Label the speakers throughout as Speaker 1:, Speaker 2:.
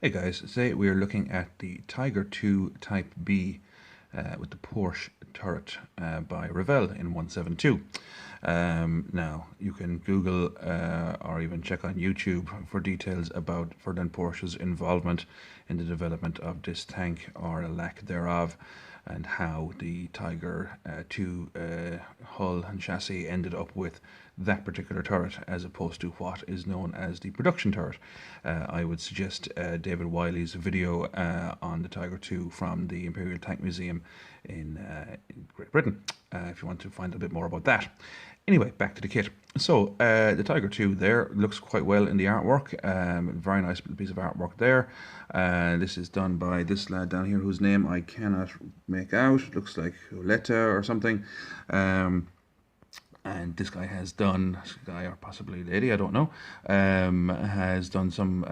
Speaker 1: Hey guys, today we are looking at the Tiger 2 Type B with the Porsche turret by Revell in 172. Now, you can Google or even check on YouTube for details about Ferdinand Porsche's involvement in the development of this tank or a lack thereof, and how the Tiger 2 hull and chassis ended up with that particular turret as opposed to what is known as the production turret. I would suggest David Wiley's video on the Tiger 2 from the Imperial Tank Museum in Great Britain if you want to find a bit more about that. Anyway, back to the kit. So the Tiger 2 there looks quite well in the artwork. Very nice piece of artwork there. This is done by this lad down here whose name I cannot make out. Looks like Uleta or something. And this guy has done, or possibly lady, I don't know, has done some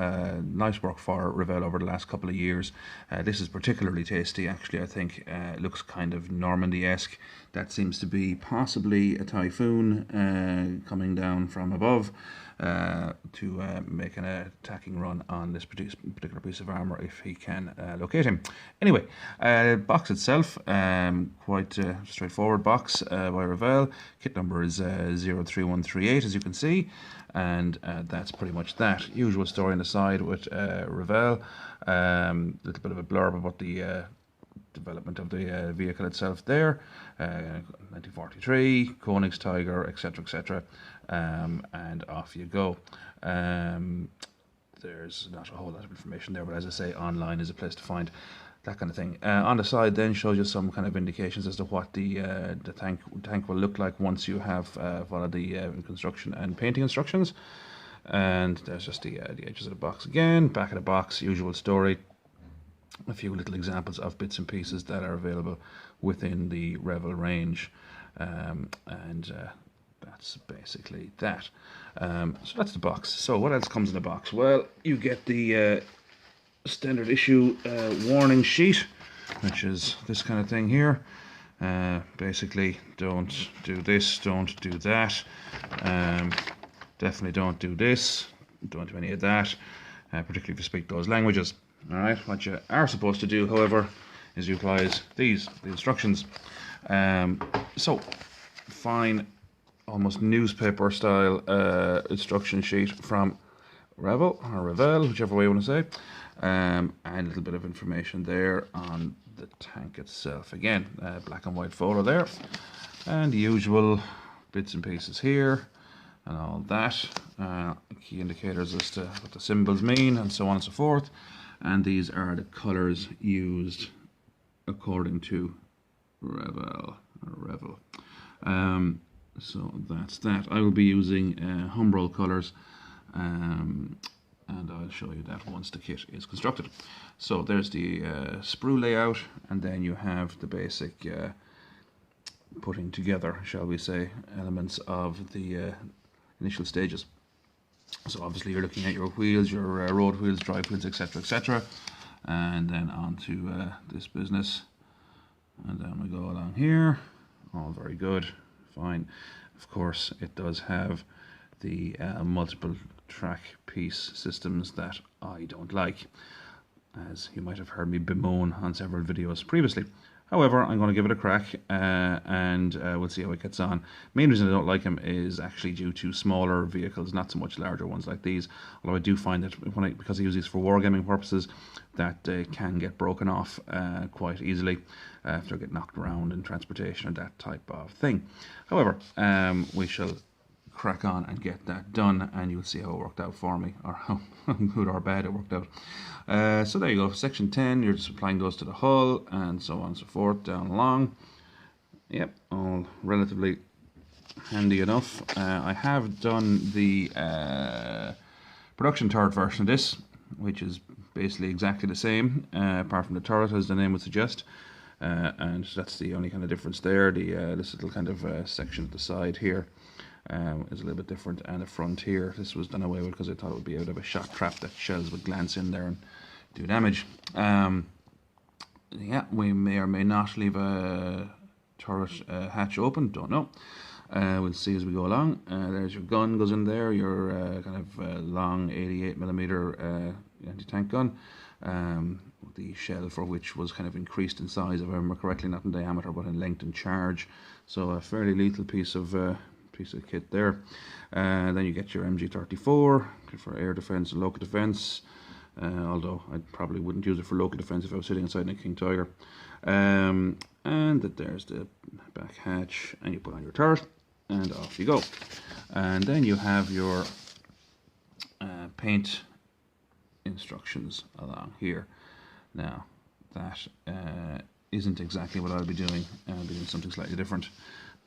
Speaker 1: nice work for Revell over the last couple of years. This is particularly tasty, actually. I think it looks kind of Normandy-esque. That seems to be possibly a typhoon coming down from above to make an attacking run on this particular piece of armour if he can locate him. Anyway, box itself, quite straightforward box by Revell. Kit number is 03138, as you can see, and that's pretty much that. Usual story on the side with Revell. Little bit of a blurb about the development of the vehicle itself there, 1943, Koenigs Tiger, etc, etc, and off you go. There's not a whole lot of information there, but as I say, online is a place to find that kind of thing. On the side then shows you some kind of indications as to what the tank will look like once you have followed the construction and painting instructions. And there's just the edges of the box again, back of the box, usual story. A few little examples of bits and pieces that are available within the Revell range, and that's basically that. So that's the box. So what else comes in the box? Well, you get the standard issue warning sheet, which is this kind of thing here. Basically, don't do this, don't do that, definitely don't do this, don't do any of that, particularly if you speak those languages. Alright, what you are supposed to do, however, is utilize the instructions. So, fine, almost newspaper style instruction sheet from Revell, or Revell, whichever way you want to say, and a little bit of information there on the tank itself. Again, black and white photo there, and the usual bits and pieces here, and all that, key indicators as to what the symbols mean, and so on and so forth. And these are the colours used according to Revell. So that's that. I will be using Humbrol colours, and I'll show you that once the kit is constructed. So there's the sprue layout, and then you have the basic putting together, shall we say, elements of the initial stages. So obviously you're looking at your wheels, your road wheels, drive wheels, etc, etc, and then on to this business, and then we go along here. All very good, fine. Of course, it does have the multiple track piece systems that I don't like, as you might have heard me bemoan on several videos previously. However, I'm going to give it a crack, and we'll see how it gets on. Main reason I don't like them is actually due to smaller vehicles, not so much larger ones like these. Although I do find that because I use these for wargaming purposes, that they can get broken off quite easily if they get knocked around in transportation or that type of thing. However, we shall crack on and get that done, and you'll see how it worked out for me, or how good or bad it worked out. So there you go, section 10, you're just applying those to the hull, and so on and so forth, down along. Yep, all relatively handy enough. I have done the production turret version of this, which is basically exactly the same, apart from the turret, as the name would suggest. And that's the only kind of difference there. This little kind of section at the side here is a little bit different, and the front here, this was done away with because I thought it would be a bit of a shot trap that shells would glance in there and do damage. Yeah, we may or may not leave a turret hatch open, don't know. We'll see as we go along. There's your gun, goes in there, your kind of long 88mm anti-tank gun. The shell for which was kind of increased in size, if I remember correctly, not in diameter but in length and charge. So a fairly lethal piece of kit there. Then you get your MG34 for air defense and local defense. Although I probably wouldn't use it for local defense if I was sitting inside in a King Tiger. And there's the back hatch, and you put on your turret, and off you go. And then you have your paint instructions along here. Now that isn't exactly what I'll be doing. I'll be doing something slightly different,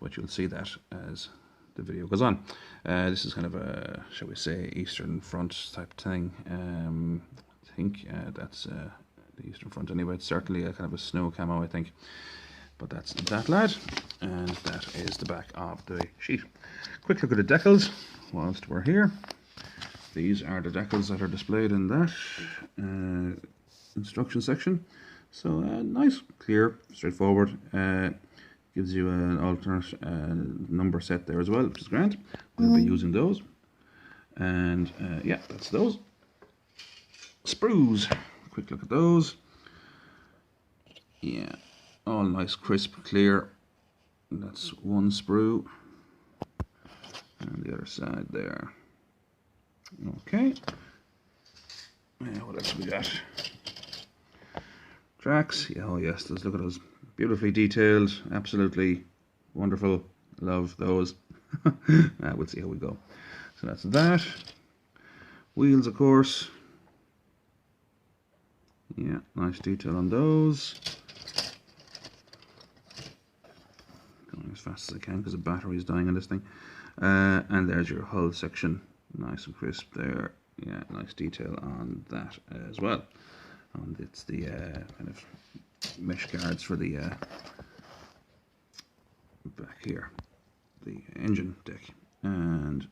Speaker 1: but you'll see that as the video goes on. This is kind of a, shall we say, Eastern Front type thing. I think that's the Eastern Front anyway. It's certainly a kind of a snow camo, I think. But that's that lad, and that is the back of the sheet. Quick look at the decals whilst we're here. These are the decals that are displayed in that instruction section. So nice, clear, straightforward. Gives you an alternate number set there as well, which is grand. We'll be using those. And yeah, that's those. Sprues. Quick look at those. Yeah, all nice, crisp, clear. That's one sprue. And the other side there. Okay. What else have we got? Tracks. Yeah, oh yes, look at those. Beautifully detailed, absolutely wonderful. Love those. We'll see how we go. So that's that. Wheels, of course. Yeah, nice detail on those. Going as fast as I can because the battery is dying on this thing. And there's your hull section, nice and crisp there. Yeah, nice detail on that as well. And it's the kind of mesh guards for the back here, the engine deck, and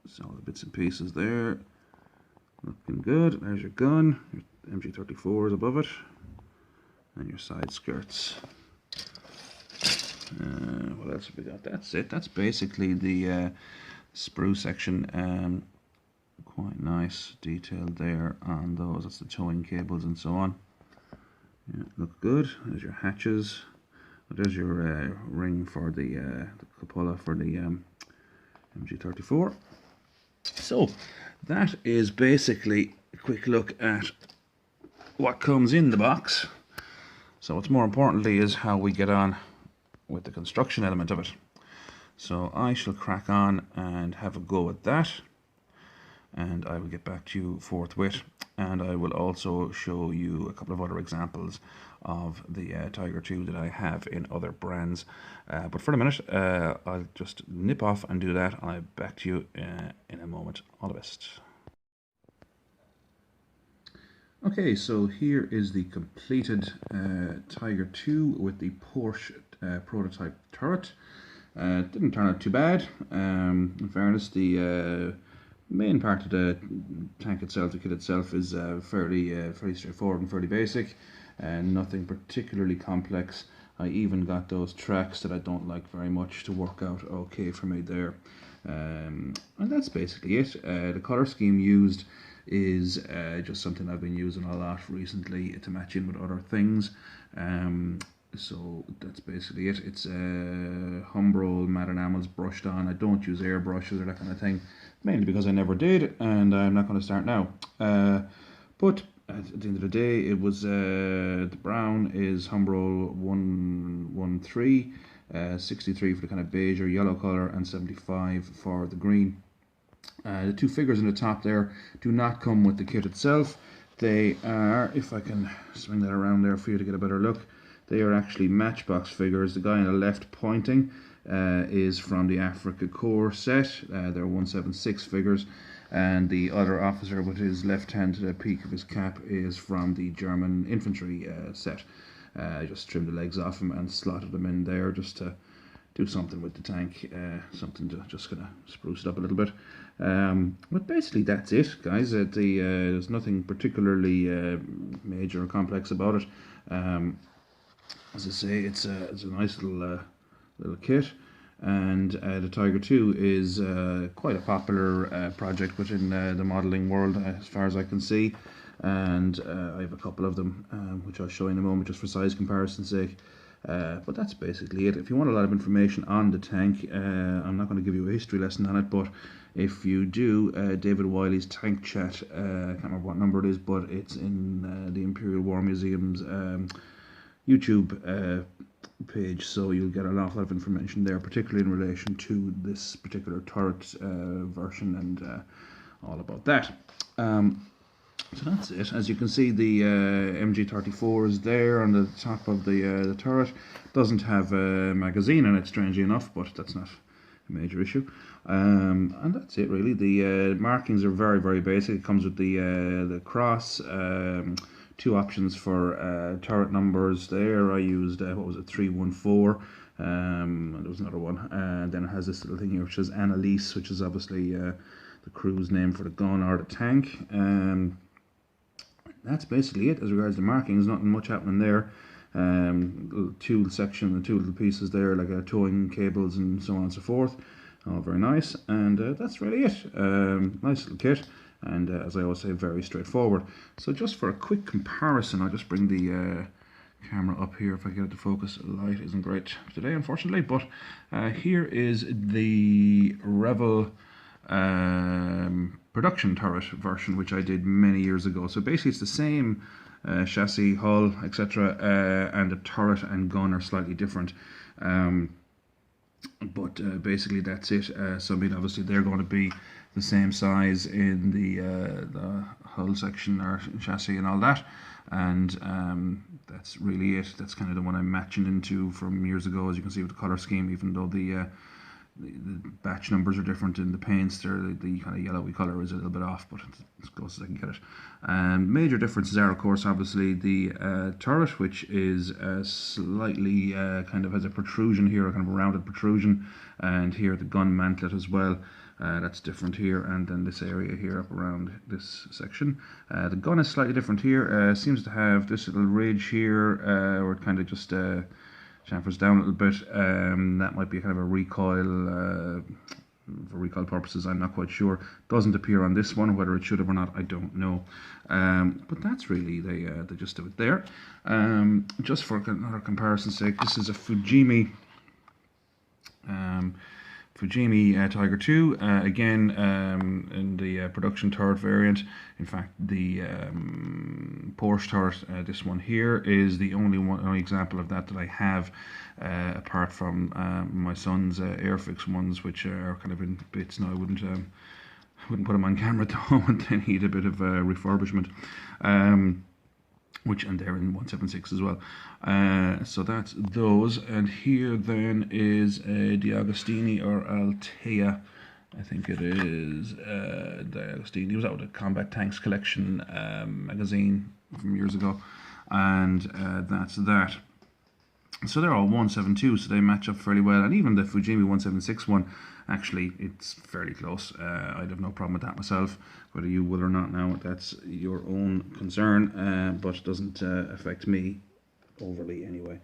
Speaker 1: so all the bits and pieces there, looking good. There's your gun, your MG34 is above it, and your side skirts. What else have we got? That's it. That's basically the sprue section. Quite nice detailed there on those. That's the towing cables and so on. Yeah, look good. There's your hatches. There's your ring for the cupola for the MG34. So that is basically a quick look at what comes in the box. So what's more importantly is how we get on with the construction element of it. So I shall crack on and have a go at that, and I will get back to you forthwith, and I will also show you a couple of other examples of the Tiger 2 that I have in other brands. But for the minute, I'll just nip off and do that. I'll be back to you in a moment. All the best. Okay, so here is the completed Tiger 2 with the Porsche prototype turret. Didn't turn out too bad. In fairness, the main part of the tank itself, the kit itself, is fairly straightforward and fairly basic, and nothing particularly complex. I even got those tracks that I don't like very much to work out okay for me there. And that's basically it. The colour scheme used is just something I've been using a lot recently to match in with other things. So that's basically it. It's Humbrol matte enamels brushed on. I don't use airbrushes or that kind of thing, mainly because I never did, and I'm not going to start now. But at the end of the day, it was the brown is Humbrol 113, 63 for the kind of beige or yellow colour, and 75 for the green. The two figures in the top there do not come with the kit itself. They are, if I can swing that around there for you to get a better look, they are actually Matchbox figures. The guy on the left pointing is from the Africa Corps set. They're 176 figures, and the other officer with his left hand to the peak of his cap is from the German infantry set. I just trimmed the legs off him and slotted them in there just to do something with the tank, something to just kind of spruce it up a little bit. But basically that's it, guys. There's nothing particularly major or complex about it. As I say, it's a nice little kit, and the Tiger 2 is quite a popular project within the modelling world, as far as I can see. and I have a couple of them, which I'll show you in a moment, just for size comparison's sake. But that's basically it. If you want a lot of information on the tank, I'm not going to give you a history lesson on it, but if you do, David Wiley's Tank Chat, I can't remember what number it is, but it's in the Imperial War Museum's YouTube page, so you'll get an awful lot of information there, particularly in relation to this particular turret version and all about that. So that's it. As you can see, the MG34 is there on the top of the turret. Doesn't have a magazine in it, strangely enough, but that's not a major issue. And that's it, really. The markings are very, very basic. It comes with the cross, 2 options for turret numbers there. I used, what was it, 314. And there was another one. And then it has this little thing here, which is Annalise, which is obviously the crew's name for the gun or the tank. That's basically it as regards to markings. Nothing much happening there. Little tool section and 2 little pieces there, like towing cables and so on and so forth. All very nice, and that's really it. Nice little kit, and as I always say, very straightforward. So just for a quick comparison, I'll just bring the camera up here if I get it to focus. The light isn't great today, unfortunately, but here is the Revell production turret version, which I did many years ago. So basically it's the same chassis, hull, etc., and the turret and gun are slightly different, but basically that's it. So I mean, obviously they're going to be the same size in the hull section or chassis and all that, and that's really it. That's kind of the one I'm matching into from years ago, as you can see with the colour scheme, even though the batch numbers are different in the paints there. The kind of yellowy colour is a little bit off, but it's as close as I can get it. Major differences are, of course, obviously the turret, which is slightly kind of has a protrusion here, a kind of a rounded protrusion, and here the gun mantlet as well. That's different here, and then this area here up around this section. The gun is slightly different here. Seems to have this little ridge here, where it kind of just chamfers down a little bit. That might be kind of a recoil, for recoil purposes, I'm not quite sure. Doesn't appear on this one. Whether it should have or not, I don't know. But that's really the gist of it there. Just for another comparison's sake, this is a Fujimi Tiger 2, again in the production turret variant. In fact, the Porsche turret, this one here, is the only example of that I have, apart from my son's Airfix ones, which are kind of in bits now. I wouldn't put them on camera at the moment. They need a bit of refurbishment. And they're in 176 as well. So that's those, and here then is a D'Agostini or Altea, I think it is D'Agostini. It was out with a Combat Tanks Collection magazine from years ago, and that's that. So they're all 172, so they match up fairly well, and even the Fujimi 176 one, actually, it's fairly close. I'd have no problem with that myself. Whether you will or not now, that's your own concern, but it doesn't affect me overly anyway.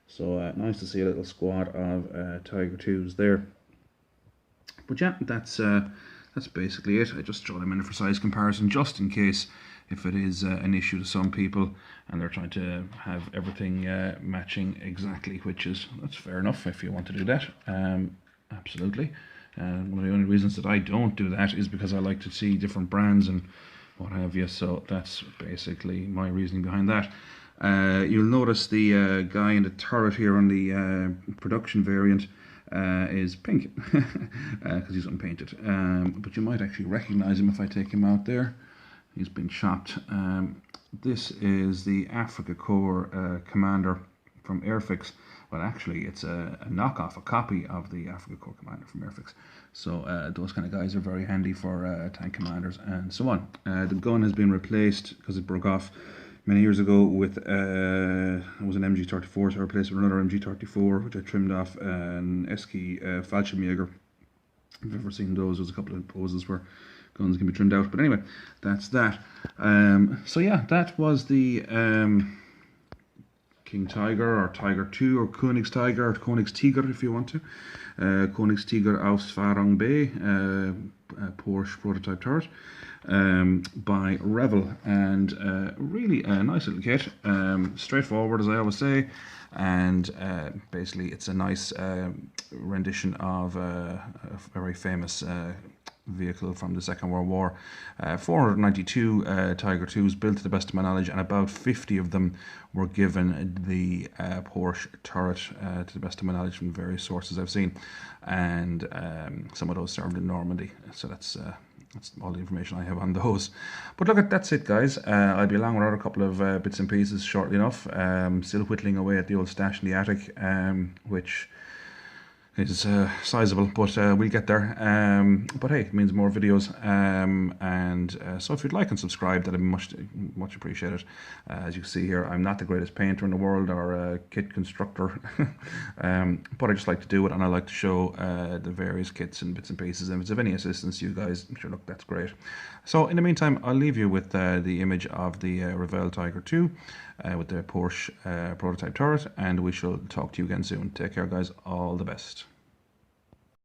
Speaker 1: So nice to see a little squad of Tiger 2s there. But yeah, that's basically it. I just throw them in for size comparison, just in case if it is an issue to some people and they're trying to have everything matching exactly, that's fair enough if you want to do that. Absolutely. One of the only reasons that I don't do that is because I like to see different brands and what have you, so that's basically my reasoning behind that. You'll notice the guy in the turret here on the production variant is pink, because he's unpainted, but you might actually recognize him if I take him out there. He's been chopped. This is the Africa Corps Commander from Airfix. Well, actually, it's a knockoff, a copy of the Africa Corps Commander from Airfix. So those kind of guys are very handy for tank commanders and so on. The gun has been replaced because it broke off many years ago with it was an MG34, so I replaced it with another MG34, which I trimmed off an Eski Fallschirmjäger. If you've ever seen those, there's a couple of poses where guns can be trimmed out. But anyway, that's that. So yeah, that was the King Tiger or Tiger 2 or Königstiger or Königstiger if you want to. Königstiger aus Farang Bay, Porsche prototype turret by Revell, and really a nice little kit, straightforward as I always say, and basically it's a nice rendition of a very famous vehicle from the Second World War. 492 Tiger 2s built to the best of my knowledge, and about 50 of them were given the Porsche turret to the best of my knowledge from various sources I've seen, and some of those served in Normandy, so that's all the information I have on those. But look, that's it guys. I'll be along with another couple of bits and pieces shortly enough. Still whittling away at the old stash in the attic, which is sizable, but we'll get there. But hey, it means more videos, and so if you'd like and subscribe, that'd be much appreciated. As you can see here, I'm not the greatest painter in the world or kit constructor, but I just like to do it, and I like to show the various kits and bits and pieces, and if it's of any assistance to you guys, sure, look, that's great. So in the meantime, I'll leave you with the image of the Revell Tiger 2 with the Porsche prototype turret, and we shall talk to you again soon. Take care guys, all the best.